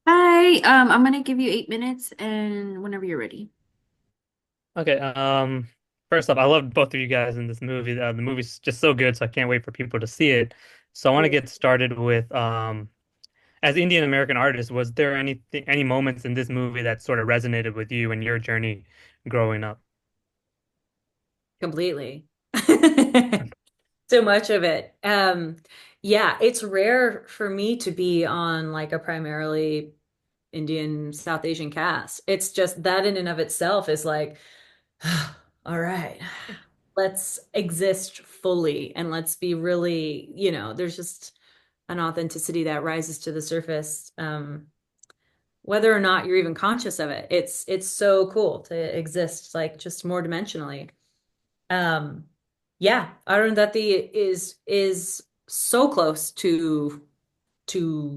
Hi, I'm gonna give you 8 minutes and whenever you're ready. Okay, first off, I loved both of you guys in this movie. The movie's just so good, so I can't wait for people to see it. So I want to get started with, as Indian American artists, was there any moments in this movie that sort of resonated with you and your journey growing up? Completely. So much of it. Yeah, it's rare for me to be on like a primarily Indian South Asian cast. It's just that in and of itself is like, all right, let's exist fully and let's be really, there's just an authenticity that rises to the surface. Whether or not you're even conscious of it. It's so cool to exist like just more dimensionally. Um, yeah, Arundhati is so close to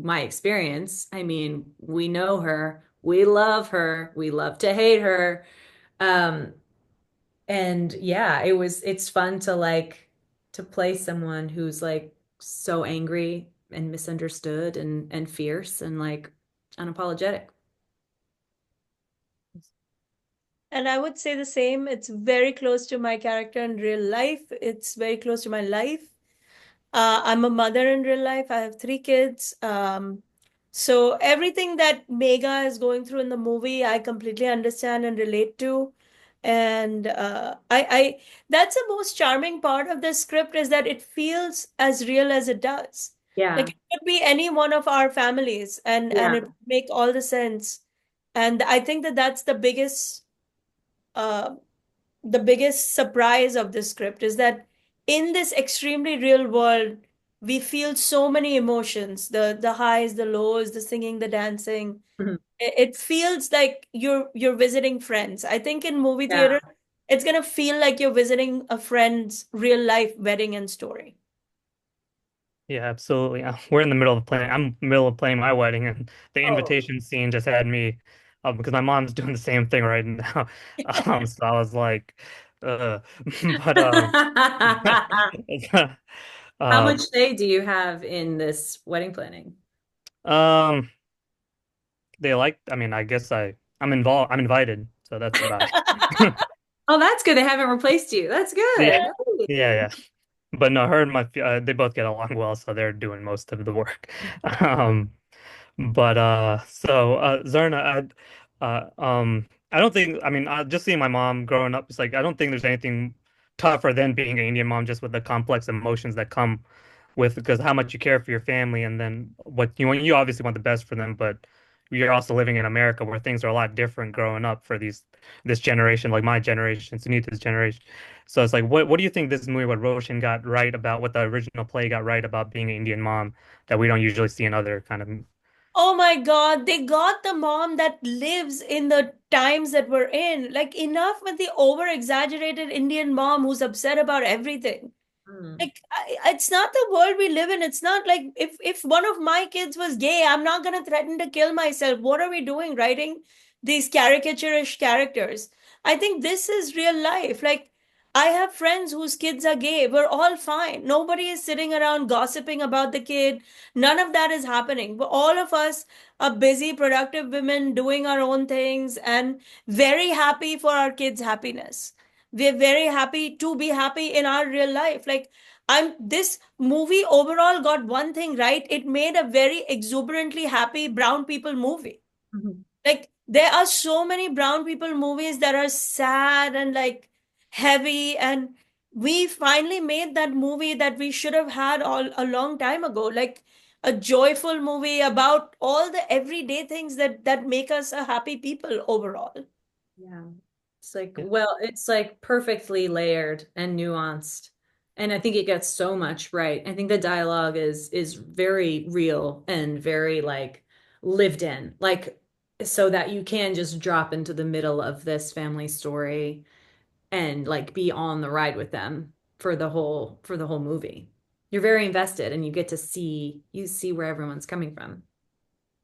my experience. I mean, we know her, we love to hate her. Um, and yeah, it's fun to like to play someone who's like so angry and misunderstood and fierce and like unapologetic. And I would say the same. It's very close to my character in real life. It's very close to my life. I'm a mother in real life. I have three kids. So everything that Mega is going through in the movie, I completely understand and relate to. And that's the most charming part of the script is that it feels as real as it does. Like Yeah. it could be any one of our families, and Yeah. it would make all the sense. And I think that that's uh, the biggest surprise of this script is that in this extremely real world, we feel so many emotions, the highs, the lows, the singing, the dancing. It feels like you're visiting friends. I think in movie Yeah. theater, it's gonna feel like you're visiting a friend's real life wedding and story. Yeah, absolutely. We're in the middle of playing. I'm in the middle of planning my wedding, and the Oh. invitation scene just had me, because my mom's doing the same thing right now. So I was like, uh, but How uh, much say do you have in this wedding planning? um, they like. I mean, I guess I'm involved. I'm invited, so that's about it. Oh, that's good. They haven't replaced you. That's Yeah, good. yeah, Hey. yeah. But no, her and they both get along well, so they're doing most of the work. Um, But Zarna, I don't think. I mean, just seeing my mom growing up, it's like I don't think there's anything tougher than being an Indian mom, just with the complex emotions that come with because how much you care for your family, and then what you want. You obviously want the best for them, but you're also living in America where things are a lot different growing up for this generation, like my generation, Sunita's generation. So it's like, what do you think this movie, what Roshan got right about, what the original play got right about being an Indian mom that we don't usually see in other kind of Oh my God, they got the mom that lives in the times that we're in. Like, enough with the over exaggerated Indian mom who's upset about everything. Hmm. Like, it's not the world we live in. It's not like if one of my kids was gay, I'm not gonna threaten to kill myself. What are we doing writing these caricaturish characters? I think this is real life. Like, I have friends whose kids are gay. We're all fine. Nobody is sitting around gossiping about the kid. None of that is happening. But all of us are busy, productive women doing our own things and very happy for our kids' happiness. We're very happy to be happy in our real life. Like, this movie overall got one thing right. It made a very exuberantly happy brown people movie. Mhm. Like, there are so many brown people movies that are sad and like heavy, and we finally made that movie that we should have had all a long time ago. Like a joyful movie about all the everyday things that make us a happy people overall. Yeah. It's like, well, it's like perfectly layered and nuanced. And I think it gets so much right. I think the dialogue is very real and very like lived in. Like so that you can just drop into the middle of this family story and like be on the ride with them for the whole movie. You're very invested and you see where everyone's coming from.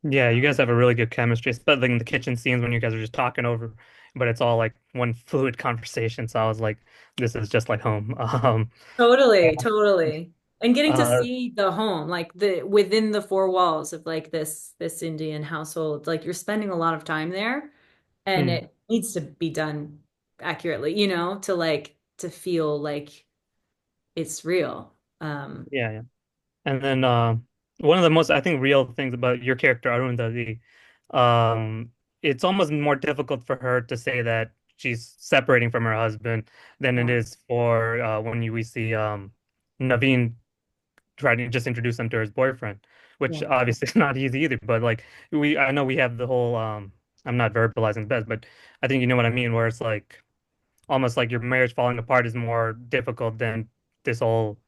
Yeah, you guys have a really good chemistry, especially in the kitchen scenes when you guys are just talking over, but it's all like one fluid conversation. So I was like, this is just like home. Totally, totally. And getting to Uh, see the home, like the within the four walls of like this Indian household, like you're spending a lot of time there, and hmm, it needs to be done accurately, to like to feel like it's real. yeah, yeah. And then one of the most, I think, real things about your character, Arundhati, um, it's almost more difficult for her to say that she's separating from her husband than it Yeah. is for we see Naveen try to just introduce him to his boyfriend, which Yeah. obviously is not easy either. But like I know we have the whole I'm not verbalizing best, but I think you know what I mean, where it's like almost like your marriage falling apart is more difficult than this whole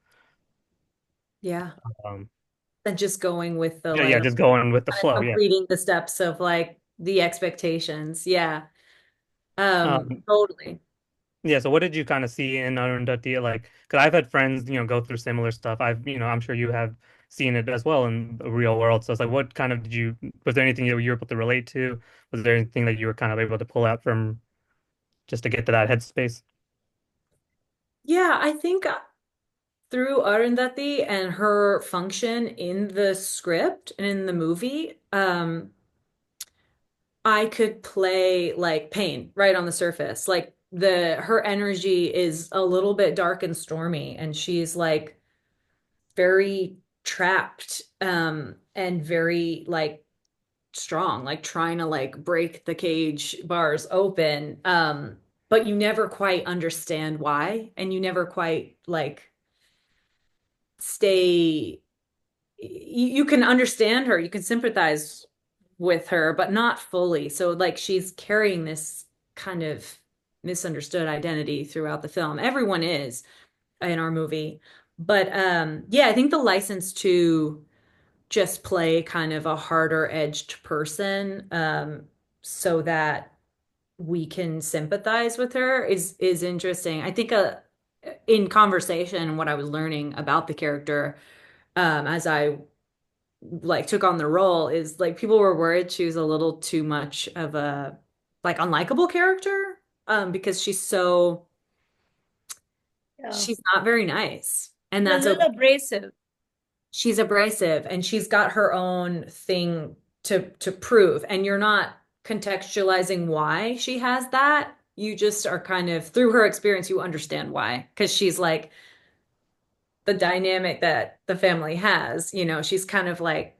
Yeah. um And just going with the yeah, yeah, like just going with the kind of flow. Yeah. completing the steps of like the expectations. Yeah. Um, Totally. yeah, so what did you kind of see in Arundhati? Like, because I've had friends, go through similar stuff. I'm sure you have seen it as well in the real world. So it's like, what kind of was there anything that you were able to relate to? Was there anything that you were kind of able to pull out from just to get to that headspace? Yeah, I think through Arundhati and her function in the script and in the movie, I could play like pain right on the surface. Like her energy is a little bit dark and stormy, and she's like very trapped, and very like strong, like trying to like break the cage bars open. But you never quite understand why, and you never quite like stay you can understand her, you can sympathize with her, but not fully. So like she's carrying this kind of misunderstood identity throughout the film. Everyone is in our movie. But yeah, I think the license to just play kind of a harder edged person, so that we can sympathize with her is interesting. I think in conversation and what I was learning about the character, as I like took on the role, is like people were worried she was a little too much of a like unlikable character, because Yeah. she's not very nice, and A that's little okay. abrasive. She's abrasive and she's got her own thing to prove, and you're not contextualizing why she has that. You just are kind of through her experience you understand why, because she's like the dynamic that the family has, she's kind of like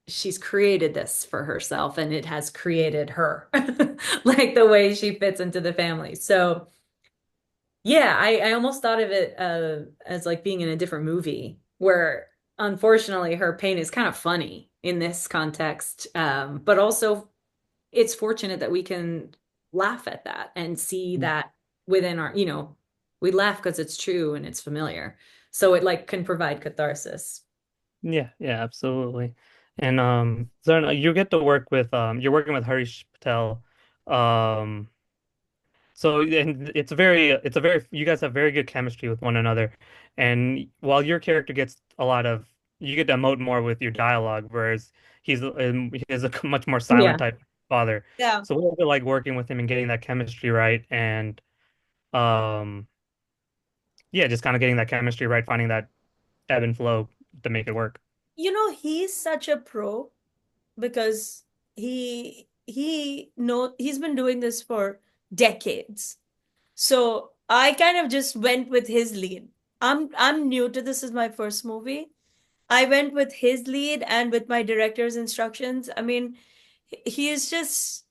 she's created this for herself and it has created her, like the way she fits into the family. So yeah, I almost thought of it as like being in a different movie where unfortunately her pain is kind of funny in this context. But also it's fortunate that we can laugh at that and see that within our, we laugh because it's true and it's familiar. So it like can provide catharsis. Yeah, yeah, absolutely. And Zarna, you get to work with you're working with Harish Patel. Um So and it's a very you guys have very good chemistry with one another. And while your character gets a lot of you get to emote more with your dialogue, whereas he has a much more silent Yeah. type father. Yeah. So what was it like working with him and getting that chemistry right and um yeah, just kind of getting that chemistry right, finding that ebb and flow to make it work. He's such a pro because he's been doing this for decades. So I kind of just went with his lead. I'm new to this is my first movie. I went with his lead and with my director's instructions. I mean, he is just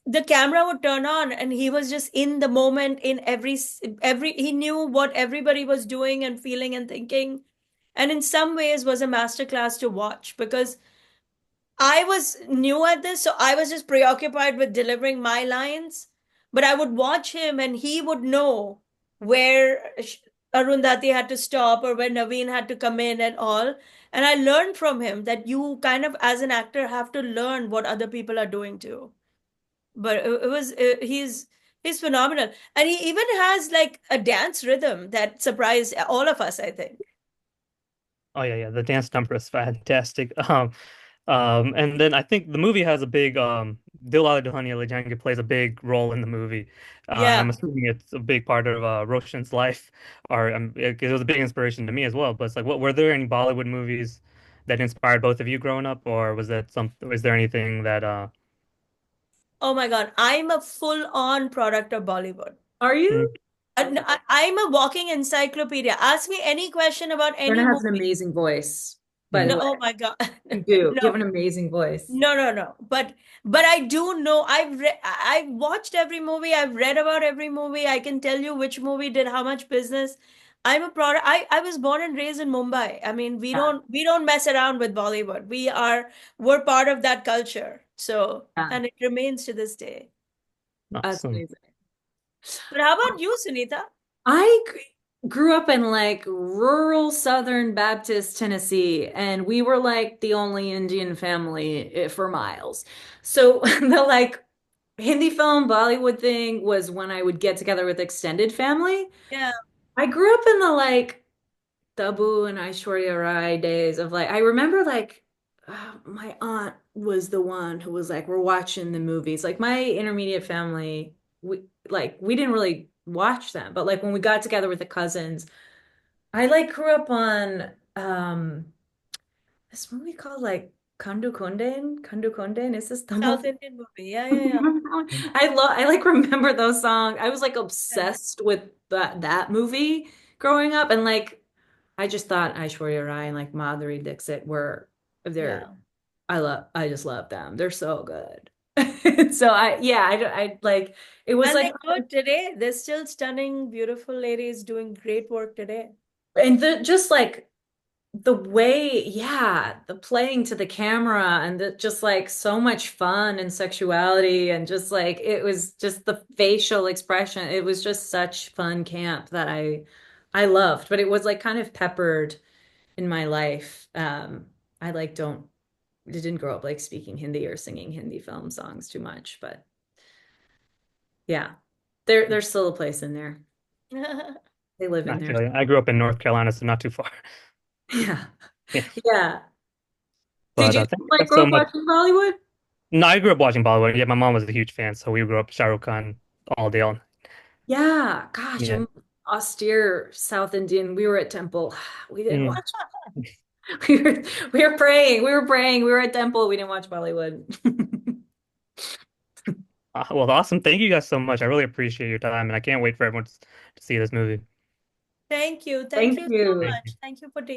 the camera would turn on and he was just in the moment in every he knew what everybody was doing and feeling and thinking, and in some ways was a masterclass to watch because I was new at this, so I was just preoccupied with delivering my lines. But I would watch him and he would know where Arundhati had to stop or where Naveen had to come in and all. And I learned from him that you kind of, as an actor, have to learn what other people are doing too. But it was, he's phenomenal. And he even has like a dance rhythm that surprised all of us, I think. Oh yeah, yeah, the dance number is fantastic. And then I think the movie has a big Dil Wale Dulhania Le Jayenge plays a big role in the movie, and I'm Yeah. assuming it's a big part of Roshan's life, or it was a big inspiration to me as well. But it's like, what were there any Bollywood movies that inspired both of you growing up, or was that some? Was there anything that Oh my God. I'm a full-on product of Bollywood. Are you? I'm a walking encyclopedia. Ask me any question about any Zarna has an movie. amazing voice, by mm, the No, way. oh my God. You do. You No, have an amazing voice. no, no, no. But I do know. I've watched every movie. I've read about every movie. I can tell you which movie did how much business. I'm a product. I was born and raised in Mumbai. I mean, Yeah. we don't mess around with Bollywood. We're part of that culture. So, Yeah. and it remains to this day. That's awesome? amazing. But how about you, Sunita? Grew up in like rural Southern Baptist Tennessee, and we were like the only Indian family for miles. So the like Hindi film Bollywood thing was when I would get together with extended family. Yeah, I grew up in the like Tabu and Aishwarya Rai days of like I remember like my aunt was the one who was like we're watching the movies. Like my intermediate family, we didn't really watch them, but like when we got together with the cousins, I like grew up on this movie called like Kandu Konden. Is this Tamil? South Indian movie. Yeah, yeah, yeah. I like remember those songs. I was like Yeah. obsessed with that movie growing up, and like I just thought Aishwarya Rai and like Madhuri Dixit were they're Yeah. I just love them. They're so good. So I like it was And like they're good today. They're still stunning, beautiful ladies doing great work today. and the just like the way, yeah, the playing to the camera and the, just like so much fun and sexuality and just like it was just the facial expression. It was just such fun camp that I loved, but it was like kind of peppered in my life. I like don't didn't grow up like speaking Hindi or singing Hindi film songs too much, but yeah, there's still a place in there. They live in I there. feel you. I grew up in North Carolina, so not too far. Yeah. Yeah, Yeah. Did but you thank you like guys grow so up much. watching Bollywood? No, I grew up watching Bollywood. Yeah, my mom was a huge fan, so we grew up Shah Rukh Khan all day. All Yeah, gosh, yeah. I'm austere South Indian. We were at temple. We didn't Mm. watch. We were praying. We were praying. We were at temple. We didn't watch Bollywood. Well, awesome. Thank you guys so much. I really appreciate your time, and I can't wait for everyone to see this movie. Thank you. Thank Thank you so you. Thank much. you. Thank you for taking